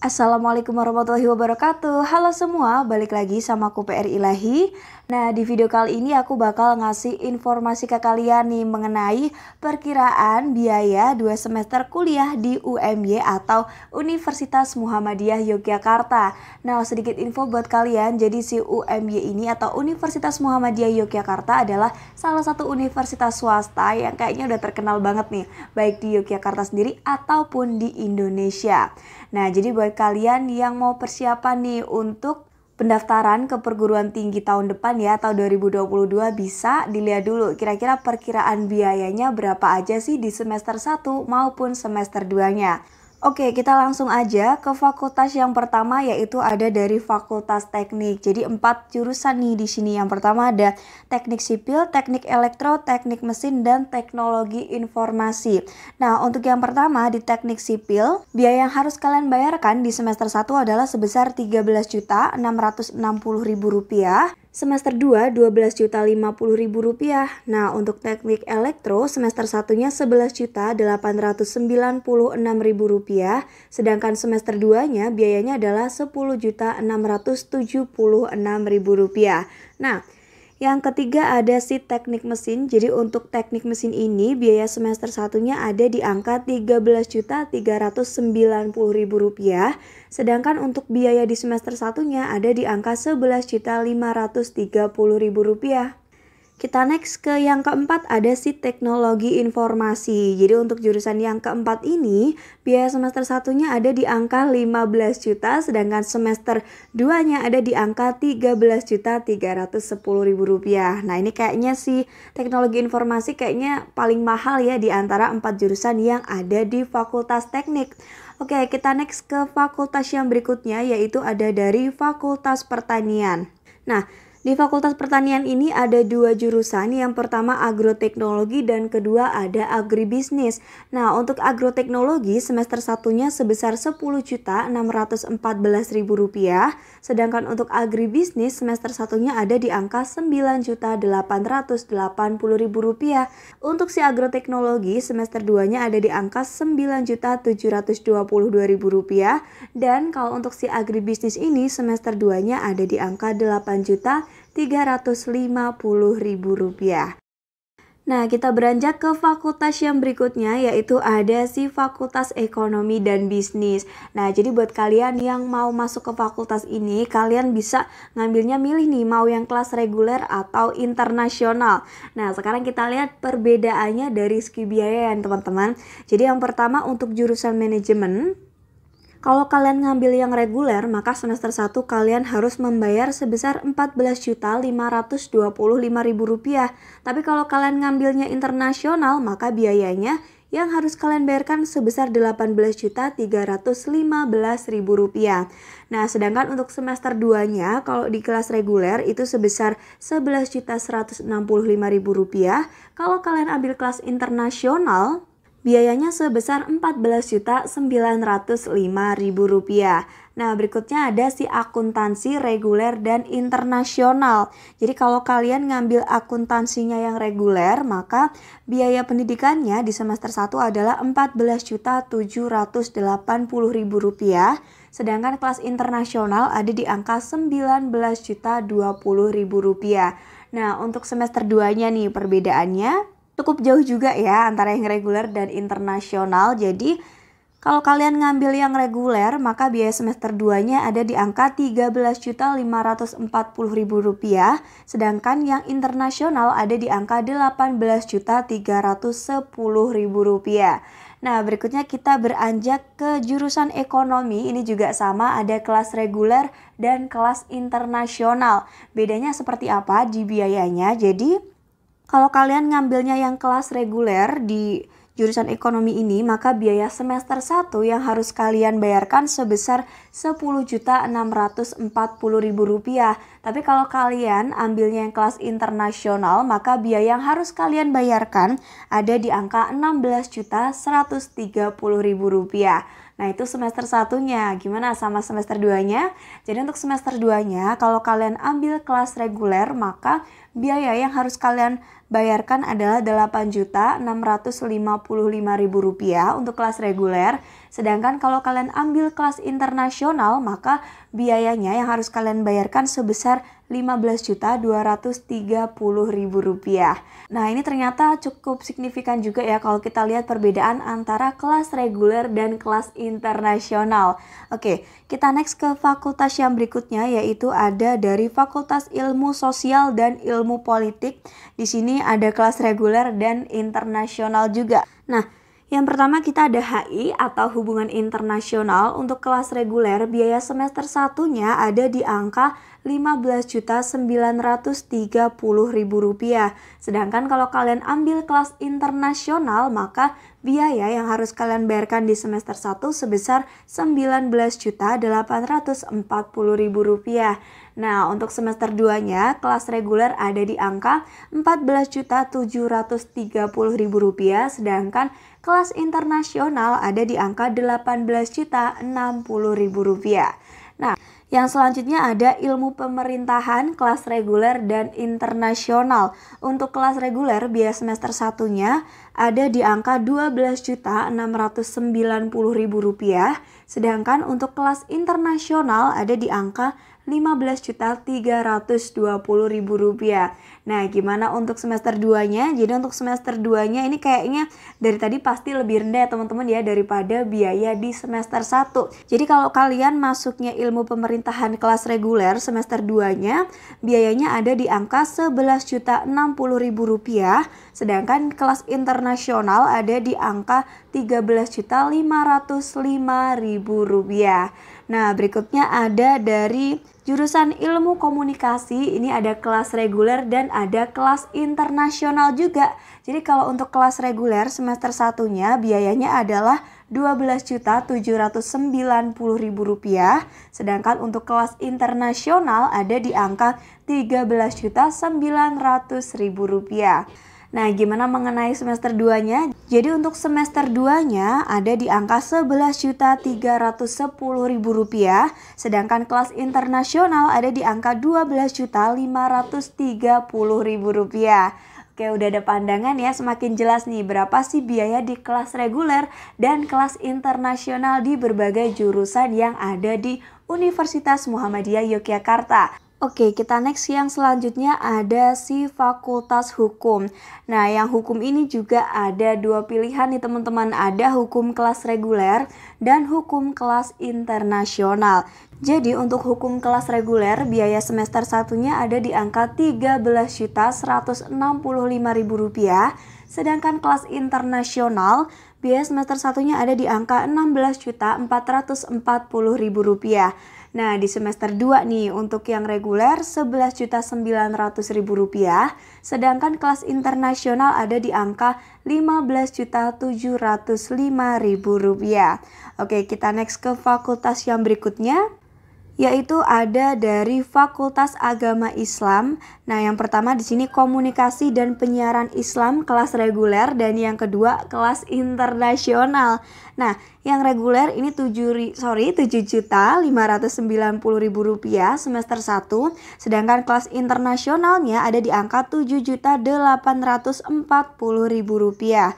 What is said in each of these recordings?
Assalamualaikum warahmatullahi wabarakatuh. Halo semua, balik lagi sama aku PR Ilahi. Nah, di video kali ini aku bakal ngasih informasi ke kalian nih mengenai perkiraan biaya 2 semester kuliah di UMY atau Universitas Muhammadiyah Yogyakarta. Nah, sedikit info buat kalian. Jadi si UMY ini atau Universitas Muhammadiyah Yogyakarta adalah salah satu universitas swasta yang kayaknya udah terkenal banget nih, baik di Yogyakarta sendiri ataupun di Indonesia. Nah, jadi buat kalian yang mau persiapan nih untuk pendaftaran ke perguruan tinggi tahun depan ya, atau 2022, bisa dilihat dulu kira-kira perkiraan biayanya berapa aja sih di semester 1 maupun semester 2-nya. Oke, kita langsung aja ke fakultas yang pertama, yaitu ada dari Fakultas Teknik. Jadi 4 jurusan nih di sini. Yang pertama ada Teknik Sipil, Teknik Elektro, Teknik Mesin, dan Teknologi Informasi. Nah, untuk yang pertama di Teknik Sipil, biaya yang harus kalian bayarkan di semester 1 adalah sebesar Rp13.660.000. Semester 2, Rp12.050.000. Nah, untuk teknik elektro, semester 1-nya Rp11.896.000. Sedangkan semester 2-nya biayanya adalah Rp10.676.000. Nah, yang ketiga ada si teknik mesin. Jadi untuk teknik mesin ini biaya semester 1-nya ada di angka Rp13.390.000. Sedangkan untuk biaya di semester 1-nya ada di angka Rp11.530.000. Kita next ke yang keempat, ada si teknologi informasi. Jadi untuk jurusan yang keempat ini biaya semester 1-nya ada di angka 15 juta, sedangkan semester 2-nya ada di angka Rp13.310.000. Nah, ini kayaknya si teknologi informasi kayaknya paling mahal ya di antara 4 jurusan yang ada di Fakultas Teknik. Oke, kita next ke fakultas yang berikutnya, yaitu ada dari Fakultas Pertanian. Nah, di Fakultas Pertanian ini ada 2 jurusan, yang pertama agroteknologi dan kedua ada agribisnis. Nah, untuk agroteknologi semester 1-nya sebesar Rp10.614.000, sedangkan untuk agribisnis semester 1-nya ada di angka Rp9.880.000. Untuk si agroteknologi semester 2-nya ada di angka Rp9.722.000, dan kalau untuk si agribisnis ini semester 2-nya ada di angka Rp8.350.000. Nah, kita beranjak ke fakultas yang berikutnya, yaitu ada si Fakultas Ekonomi dan Bisnis. Nah, jadi buat kalian yang mau masuk ke fakultas ini, kalian bisa ngambilnya milih nih, mau yang kelas reguler atau internasional. Nah, sekarang kita lihat perbedaannya dari segi biaya ya teman-teman. Jadi yang pertama untuk jurusan manajemen, kalau kalian ngambil yang reguler, maka semester 1 kalian harus membayar sebesar Rp14.525.000. Tapi kalau kalian ngambilnya internasional, maka biayanya yang harus kalian bayarkan sebesar Rp18.315.000. Nah, sedangkan untuk semester 2-nya, kalau di kelas reguler itu sebesar Rp11.165.000. Kalau kalian ambil kelas internasional, biayanya sebesar Rp14.905.000. Nah, berikutnya ada si akuntansi reguler dan internasional. Jadi kalau kalian ngambil akuntansinya yang reguler, maka biaya pendidikannya di semester 1 adalah Rp14.780.000. Sedangkan kelas internasional ada di angka Rp19.020.000. Nah, untuk semester 2-nya nih perbedaannya cukup jauh juga ya antara yang reguler dan internasional. Jadi kalau kalian ngambil yang reguler, maka biaya semester 2-nya ada di angka Rp13.540.000. Sedangkan yang internasional ada di angka Rp18.310.000. Nah, berikutnya kita beranjak ke jurusan ekonomi. Ini juga sama, ada kelas reguler dan kelas internasional. Bedanya seperti apa di biayanya? Jadi kalau kalian ngambilnya yang kelas reguler di jurusan ekonomi ini, maka biaya semester 1 yang harus kalian bayarkan sebesar Rp10.640.000. Tapi kalau kalian ambilnya yang kelas internasional, maka biaya yang harus kalian bayarkan ada di angka Rp16.130.000. Nah, itu semester 1-nya. Gimana sama semester 2-nya? Jadi untuk semester 2-nya, kalau kalian ambil kelas reguler, maka biaya yang harus kalian bayarkan adalah Rp8.655.000 untuk kelas reguler. Sedangkan kalau kalian ambil kelas internasional, maka biayanya yang harus kalian bayarkan sebesar Rp15.230.000. Nah, ini ternyata cukup signifikan juga ya kalau kita lihat perbedaan antara kelas reguler dan kelas internasional. Oke, kita next ke fakultas yang berikutnya, yaitu ada dari Fakultas Ilmu Sosial dan Ilmu Politik. Di sini ada kelas reguler dan internasional juga. Nah, yang pertama kita ada HI atau Hubungan Internasional. Untuk kelas reguler biaya semester satunya ada di angka Rp15.930.000. Sedangkan kalau kalian ambil kelas internasional, maka biaya yang harus kalian bayarkan di semester 1 sebesar Rp19.840.000. Nah, untuk semester 2-nya kelas reguler ada di angka Rp14.730.000, sedangkan kelas internasional ada di angka Rp18.060.000. Nah, yang selanjutnya ada ilmu pemerintahan kelas reguler dan internasional. Untuk kelas reguler biaya semester satunya ada di angka Rp12.690.000, sedangkan untuk kelas internasional ada di angka Rp15.320.000. Nah, gimana untuk semester 2-nya? Jadi untuk semester 2-nya ini kayaknya dari tadi pasti lebih rendah ya teman-teman ya daripada biaya di semester 1. Jadi kalau kalian masuknya ilmu pemerintahan kelas reguler semester 2-nya, biayanya ada di angka Rp11.060.000, sedangkan kelas internasional ada di angka Rp13.505.000. Nah, berikutnya ada dari jurusan Ilmu Komunikasi. Ini ada kelas reguler dan ada kelas internasional juga. Jadi kalau untuk kelas reguler semester satunya biayanya adalah Rp12.790.000, sedangkan untuk kelas internasional ada di angka Rp13.900.000. Nah, gimana mengenai semester 2-nya? Jadi untuk semester 2-nya ada di angka Rp11.310.000, sedangkan kelas internasional ada di angka Rp12.530.000. Oke, udah ada pandangan ya, semakin jelas nih berapa sih biaya di kelas reguler dan kelas internasional di berbagai jurusan yang ada di Universitas Muhammadiyah Yogyakarta. Oke, kita next yang selanjutnya ada si Fakultas Hukum. Nah, yang hukum ini juga ada dua pilihan nih teman-teman. Ada hukum kelas reguler dan hukum kelas internasional. Jadi untuk hukum kelas reguler biaya semester satunya ada di angka Rp13.165.000. Sedangkan kelas internasional biaya semester satunya ada di angka Rp16.440.000. Nah, di semester 2 nih untuk yang reguler Rp11.900.000, sedangkan kelas internasional ada di angka Rp15.705.000. Oke, kita next ke fakultas yang berikutnya, yaitu ada dari Fakultas Agama Islam. Nah, yang pertama di sini Komunikasi dan Penyiaran Islam kelas reguler dan yang kedua kelas internasional. Nah, yang reguler ini Rp7.590.000 semester 1, sedangkan kelas internasionalnya ada di angka Rp7.840.000.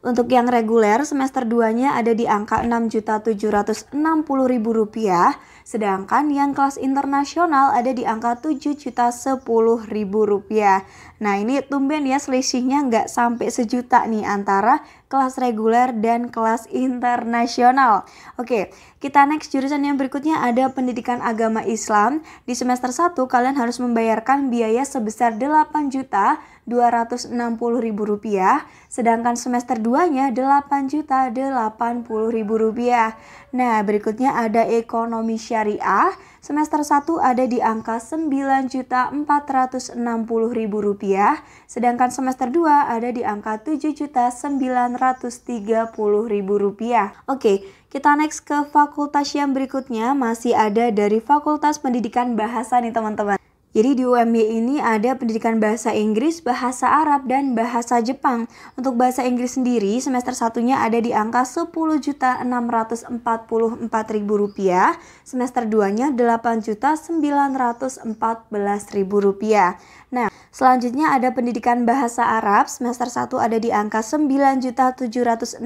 Untuk yang reguler semester 2-nya ada di angka Rp6.760.000, sedangkan yang kelas internasional ada di angka Rp7.010.000. Nah, ini tumben ya selisihnya nggak sampai sejuta nih antara kelas reguler dan kelas internasional. Oke, kita next jurusan yang berikutnya ada Pendidikan Agama Islam. Di semester 1 kalian harus membayarkan biaya sebesar Rp8.260.000, sedangkan semester 2-nya Rp8.080.000. Nah, berikutnya ada Ekonomi Syariah. Semester 1 ada di angka Rp9.460.000, sedangkan semester 2 ada di angka Rp7.930.000. Oke, kita next ke fakultas yang berikutnya, masih ada dari Fakultas Pendidikan Bahasa nih teman-teman. Jadi di UMY ini ada pendidikan bahasa Inggris, bahasa Arab, dan bahasa Jepang. Untuk bahasa Inggris sendiri, semester satunya ada di angka Rp10.644.000, semester 2-nya Rp8.914.000. Nah, Selanjutnya ada pendidikan bahasa Arab, semester 1 ada di angka Rp9.760.000,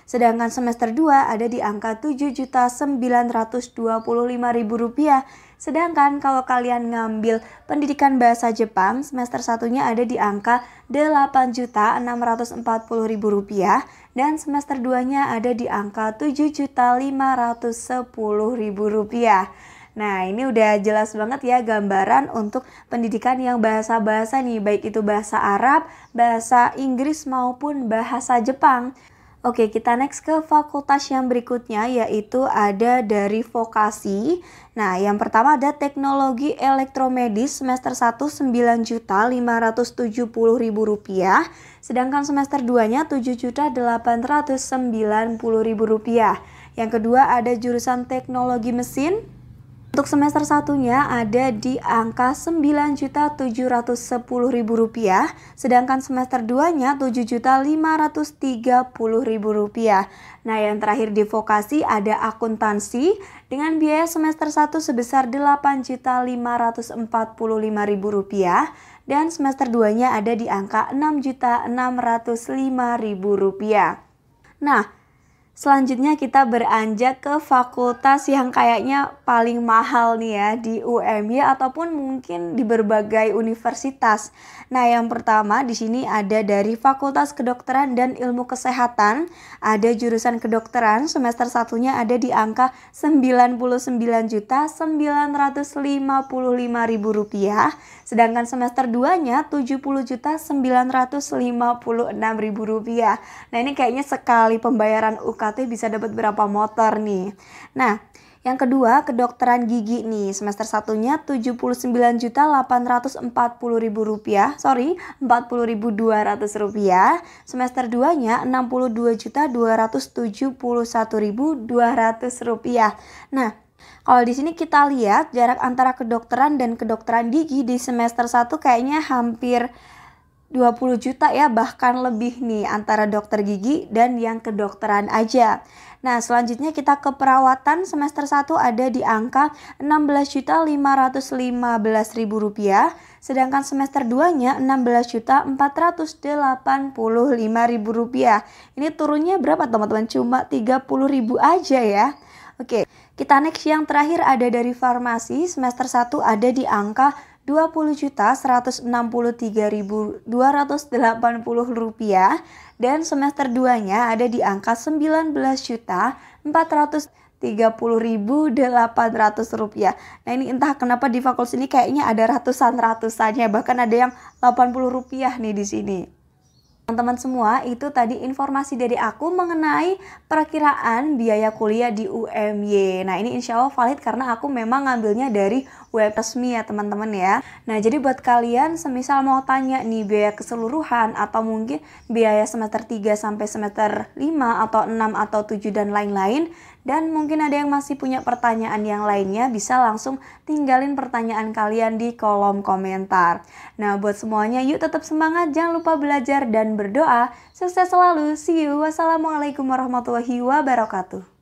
sedangkan semester 2 ada di angka Rp7.925.000. Sedangkan kalau kalian ngambil pendidikan bahasa Jepang, semester 1-nya ada di angka Rp8.640.000 dan semester 2-nya ada di angka Rp7.510.000. Nah, ini udah jelas banget ya gambaran untuk pendidikan yang bahasa-bahasa nih, baik itu bahasa Arab, bahasa Inggris maupun bahasa Jepang. Oke, kita next ke fakultas yang berikutnya, yaitu ada dari vokasi. Nah, yang pertama ada teknologi elektromedis, semester 1 Rp9.570.000, sedangkan semester 2-nya Rp7.890.000. Yang kedua ada jurusan teknologi mesin. Untuk semester 1-nya ada di angka Rp9.710.000, sedangkan semester 2-nya Rp7.530.000. Nah, yang terakhir di vokasi ada akuntansi dengan biaya semester 1 sebesar Rp8.545.000 dan semester 2-nya ada di angka Rp6.605.000. Nah, selanjutnya kita beranjak ke fakultas yang kayaknya paling mahal nih ya di UMY ataupun mungkin di berbagai universitas. Nah, yang pertama di sini ada dari Fakultas Kedokteran dan Ilmu Kesehatan. Ada jurusan kedokteran, semester 1-nya ada di angka Rp99.955.000, sedangkan semester 2-nya Rp70.956.000. Nah, ini kayaknya sekali pembayaran UKT bisa dapat berapa motor nih. Nah, yang kedua kedokteran gigi nih, semester 1-nya Rp79.840.000, Rp40.200, semester 2-nya Rp62.271.200. Nah, kalau di sini kita lihat jarak antara kedokteran dan kedokteran gigi di semester 1 kayaknya hampir 20 juta ya, bahkan lebih nih antara dokter gigi dan yang kedokteran aja. Nah, selanjutnya kita ke perawatan, semester 1 ada di angka Rp16.515.000, sedangkan semester 2-nya Rp16.485.000. Ini turunnya berapa teman-teman? Cuma 30.000 aja ya. Oke, kita next yang terakhir ada dari farmasi, semester 1 ada di angka Rp20.163.280 dan semester 2-nya ada di angka Rp19.430.800. Nah, ini entah kenapa di fakultas ini kayaknya ada ratusannya, bahkan ada yang Rp80 nih di sini. Teman-teman semua, itu tadi informasi dari aku mengenai perkiraan biaya kuliah di UMY. Nah, ini insya Allah valid karena aku memang ngambilnya dari web resmi ya teman-teman ya. Nah, jadi buat kalian semisal mau tanya nih biaya keseluruhan atau mungkin biaya semester 3 sampai semester 5 atau 6 atau 7 dan lain-lain, dan mungkin ada yang masih punya pertanyaan yang lainnya, bisa langsung tinggalin pertanyaan kalian di kolom komentar. Nah, buat semuanya yuk tetap semangat, jangan lupa belajar dan berdoa. Sukses selalu, see you. Wassalamualaikum warahmatullahi wabarakatuh.